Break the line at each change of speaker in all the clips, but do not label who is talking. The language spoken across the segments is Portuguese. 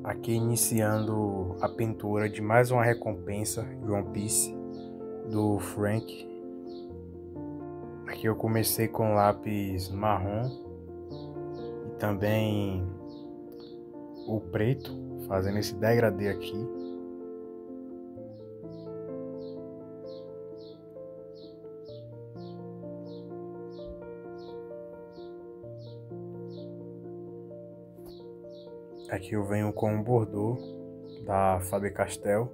Aqui iniciando a pintura de mais uma recompensa de One Piece do Frank. Aqui eu comecei com lápis marrom e também o preto, fazendo esse degradê aqui. Aqui eu venho com um bordô da Faber-Castell,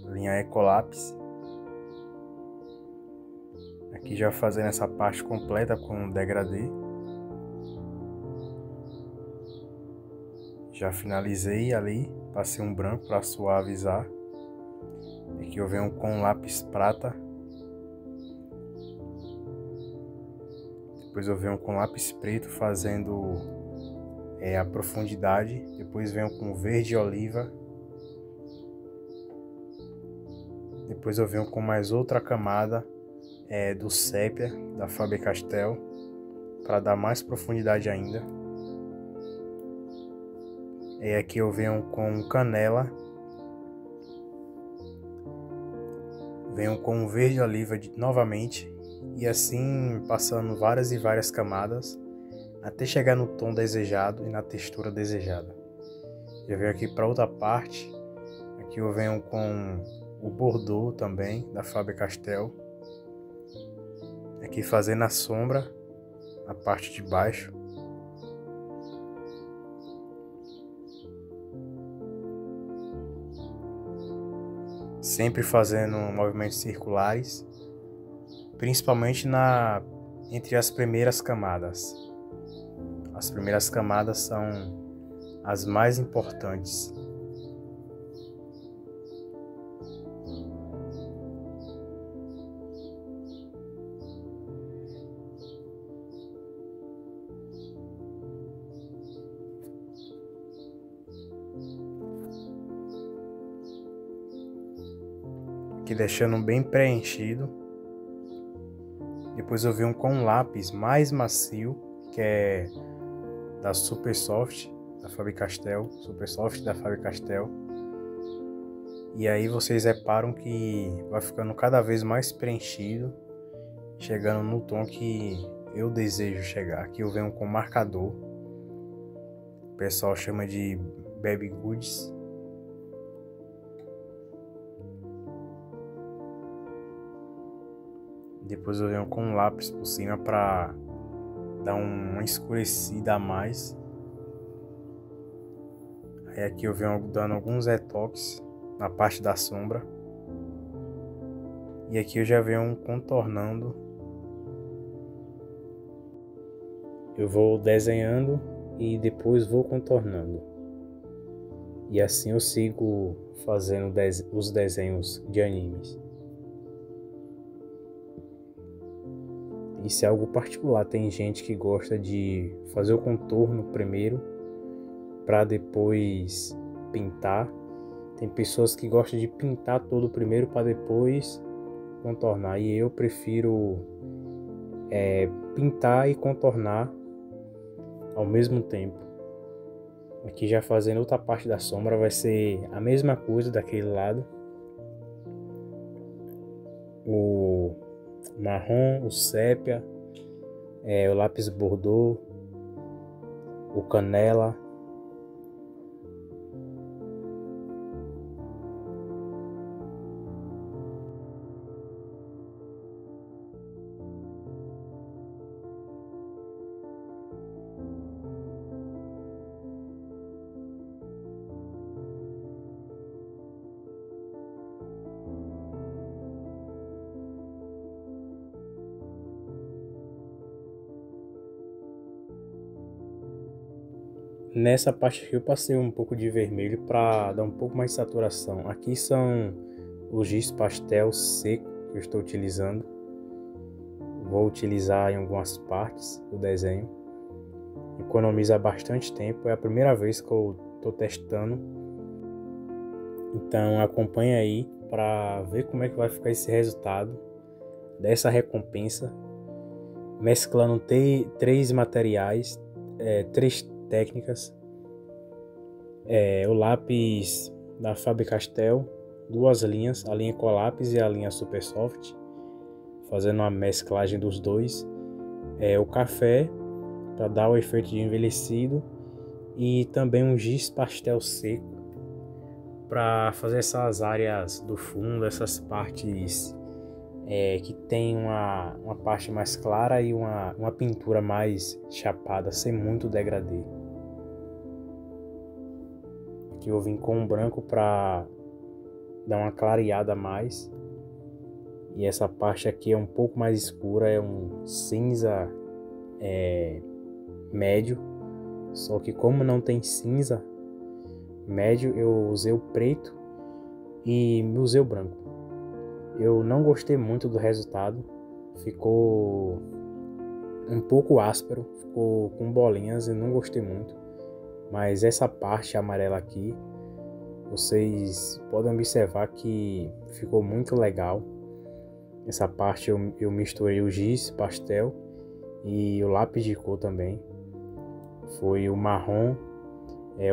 linha Ecolapse. Aqui já fazendo essa parte completa com degradê. Já finalizei ali, passei um branco para suavizar. Aqui eu venho com lápis prata. Depois eu venho com lápis preto fazendo a profundidade. Depois venho com verde oliva. Depois eu venho com mais outra camada do sépia da Faber-Castell para dar mais profundidade ainda. E aqui eu venho com canela. Venho com verde oliva novamente. E assim passando várias e várias camadas até chegar no tom desejado e na textura desejada. Eu venho aqui para outra parte. Aqui eu venho com o bordô também da Faber-Castell. Aqui fazendo a sombra na parte de baixo. Sempre fazendo movimentos circulares, principalmente entre as primeiras camadas. As primeiras camadas são as mais importantes. Aqui deixando bem preenchido. Depois eu venho com um lápis mais macio, que é da Super Soft, da Faber-Castell, Super Soft da Faber-Castell. E aí vocês reparam que vai ficando cada vez mais preenchido, chegando no tom que eu desejo chegar. Aqui eu venho com marcador, o pessoal chama de Baby Goods. Depois eu venho com um lápis por cima para dar uma escurecida a mais. Aí aqui eu venho dando alguns retoques na parte da sombra. E aqui eu já venho contornando. Eu vou desenhando e depois vou contornando. E assim eu sigo fazendo os desenhos de animes. Isso é algo particular, tem gente que gosta de fazer o contorno primeiro para depois pintar. Tem pessoas que gostam de pintar todo primeiro para depois contornar. E eu prefiro pintar e contornar ao mesmo tempo. Aqui já fazendo outra parte da sombra, vai ser a mesma coisa daquele lado. O marrom, o sépia, o lápis bordô, o canela. Nessa parte aqui eu passei um pouco de vermelho para dar um pouco mais de saturação. Aqui são os giz pastel seco que eu estou utilizando. Vou utilizar em algumas partes do desenho. Economiza bastante tempo, é a primeira vez que eu estou testando. Então acompanha aí para ver como é que vai ficar esse resultado dessa recompensa. Mesclando três materiais, três técnicas. O lápis da Faber-Castell, duas linhas, a linha Ecolápis e a linha Supersoft, fazendo uma mesclagem dos dois. O café, para dar o efeito de envelhecido, e também um giz pastel seco, para fazer essas áreas do fundo, essas partes que tem uma parte mais clara e uma pintura mais chapada, sem muito degradê. Aqui eu vim com um branco para dar uma clareada a mais. E essa parte aqui é um pouco mais escura, é um cinza médio. Só que como não tem cinza médio, eu usei o preto e usei o branco. Eu não gostei muito do resultado, ficou um pouco áspero, ficou com bolinhas e não gostei muito. Mas essa parte amarela aqui, vocês podem observar que ficou muito legal. Essa parte eu misturei o giz pastel e o lápis de cor também. Foi o marrom,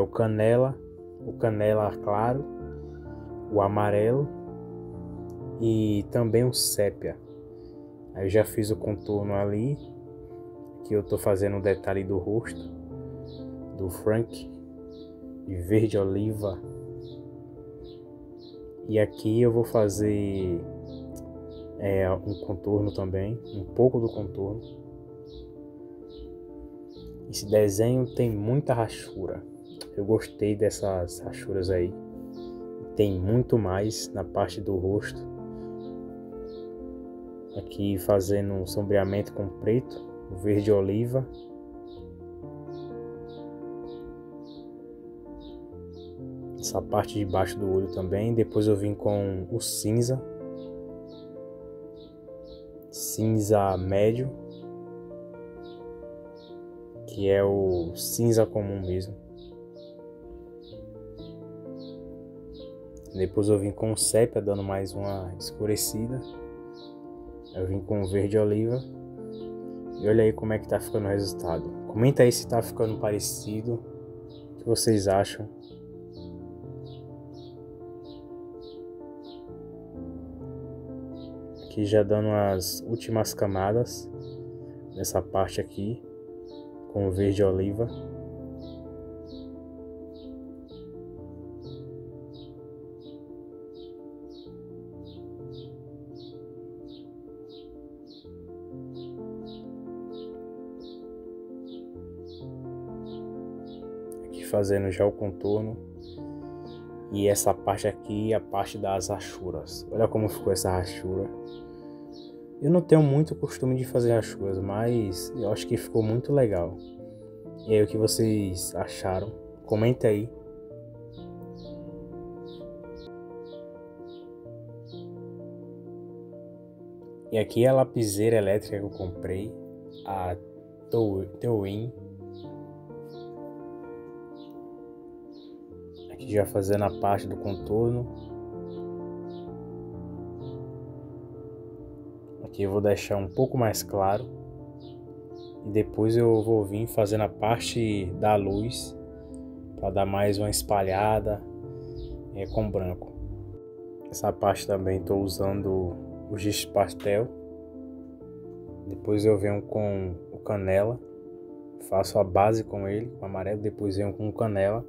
o canela claro, o amarelo e também o sépia. Aí eu já fiz o contorno ali, que eu tô fazendo o detalhe do rosto do Frank de verde oliva. E aqui eu vou fazer um contorno também, um pouco do contorno. Esse desenho tem muita rachura. Eu gostei dessas rachuras aí. Tem muito mais na parte do rosto. Aqui fazendo um sombreamento com preto, verde oliva. Essa parte de baixo do olho também. Depois eu vim com o cinza médio, que é o cinza comum mesmo. Depois eu vim com o sépia, dando mais uma escurecida. Eu vim com o verde oliva. E olha aí como é que tá ficando o resultado. Comenta aí se tá ficando parecido. O que vocês acham? Aqui já dando as últimas camadas nessa parte aqui com o verde oliva. Aqui fazendo já o contorno. E essa parte aqui, a parte das rachuras. Olha como ficou essa rachura. Eu não tenho muito costume de fazer rachuras, mas eu acho que ficou muito legal. E aí, o que vocês acharam? Comenta aí. E aqui é a lapiseira elétrica que eu comprei, a Towin. Aqui já fazendo a parte do contorno. Aqui eu vou deixar um pouco mais claro. E depois eu vou vir fazendo a parte da luz, para dar mais uma espalhada com branco. Essa parte também estou usando o giz pastel. Depois eu venho com o canela, faço a base com ele, com amarelo. Depois venho com o canela,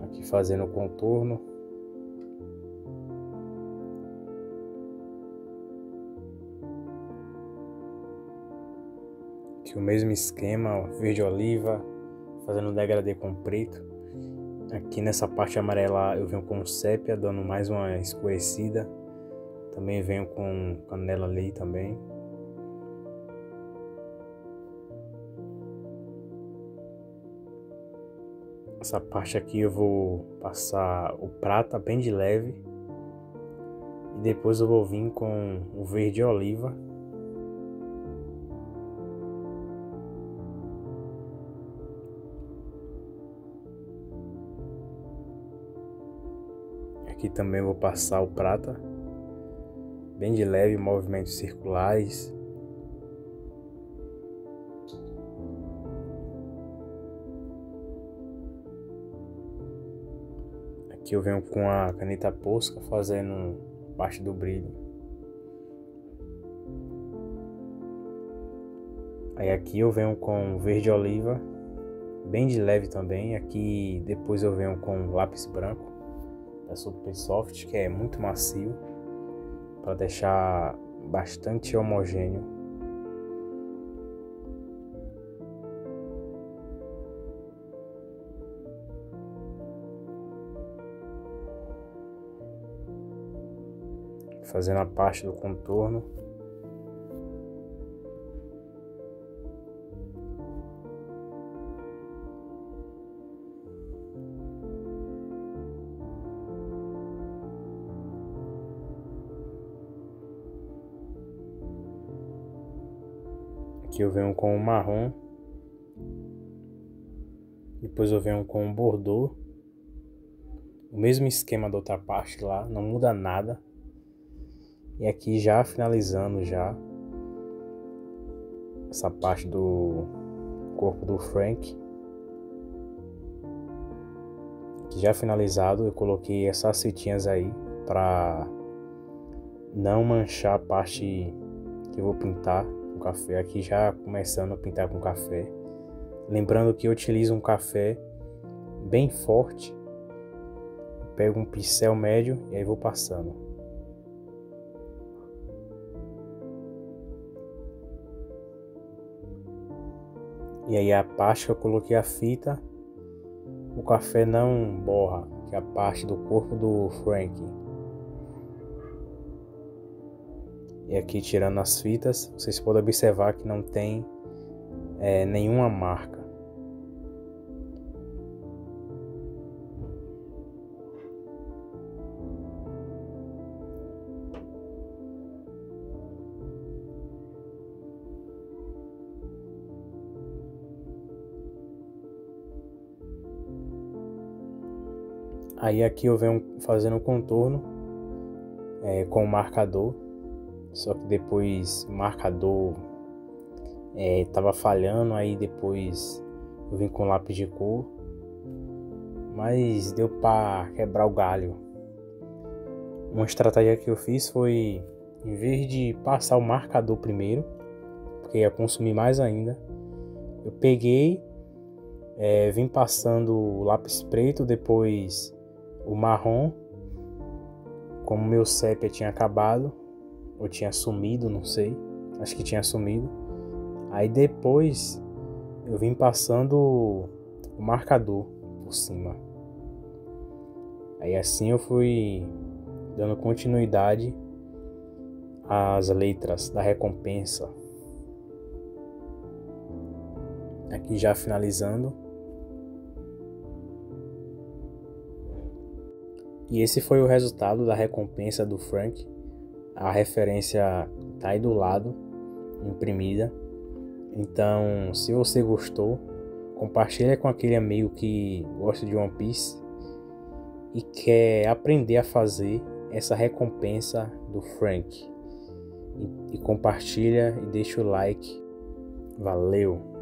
aqui fazendo o contorno. Aqui o mesmo esquema, ó, verde oliva, fazendo degradê com preto. Aqui nessa parte amarela eu venho com sépia, dando mais uma escurecida. Também venho com canela ali também. Essa parte aqui eu vou passar o prata bem de leve. E depois eu vou vir com o verde oliva. Aqui também vou passar o prata bem de leve, movimentos circulares. Aqui eu venho com a caneta Posca fazendo parte do brilho. Aí aqui eu venho com verde oliva, bem de leve também. Aqui depois eu venho com lápis branco da Super Soft, que é muito macio, para deixar bastante homogêneo. Fazendo a parte do contorno. Aqui eu venho com o marrom. Depois eu venho com o bordô. O mesmo esquema da outra parte lá, não muda nada. E aqui já finalizando já essa parte do corpo do Frank. Aqui já finalizado, eu coloquei essas fitinhas aí para não manchar a parte que eu vou pintar com café. Aqui já começando a pintar com café. Lembrando que eu utilizo um café bem forte. Pego um pincel médio e aí vou passando. E aí a parte que eu coloquei a fita, o café não borra, que é a parte do corpo do Frank. E aqui tirando as fitas, vocês podem observar que não tem nenhuma marca. Aí aqui eu venho fazendo o contorno com o marcador, só que depois o marcador tava falhando, aí depois eu vim com lápis de cor, mas deu para quebrar o galho. Uma estratégia que eu fiz foi, em vez de passar o marcador primeiro, porque ia consumir mais ainda, eu peguei, vim passando o lápis preto, depois o marrom. Como meu sépia tinha acabado, ou tinha sumido, não sei, acho que tinha sumido. Aí depois eu vim passando o marcador por cima. Aí assim eu fui dando continuidade às letras da recompensa. Aqui já finalizando. E esse foi o resultado da recompensa do Frank. A referência tá aí do lado, imprimida. Então, se você gostou, compartilha com aquele amigo que gosta de One Piece e quer aprender a fazer essa recompensa do Frank. E compartilha e deixa o like. Valeu!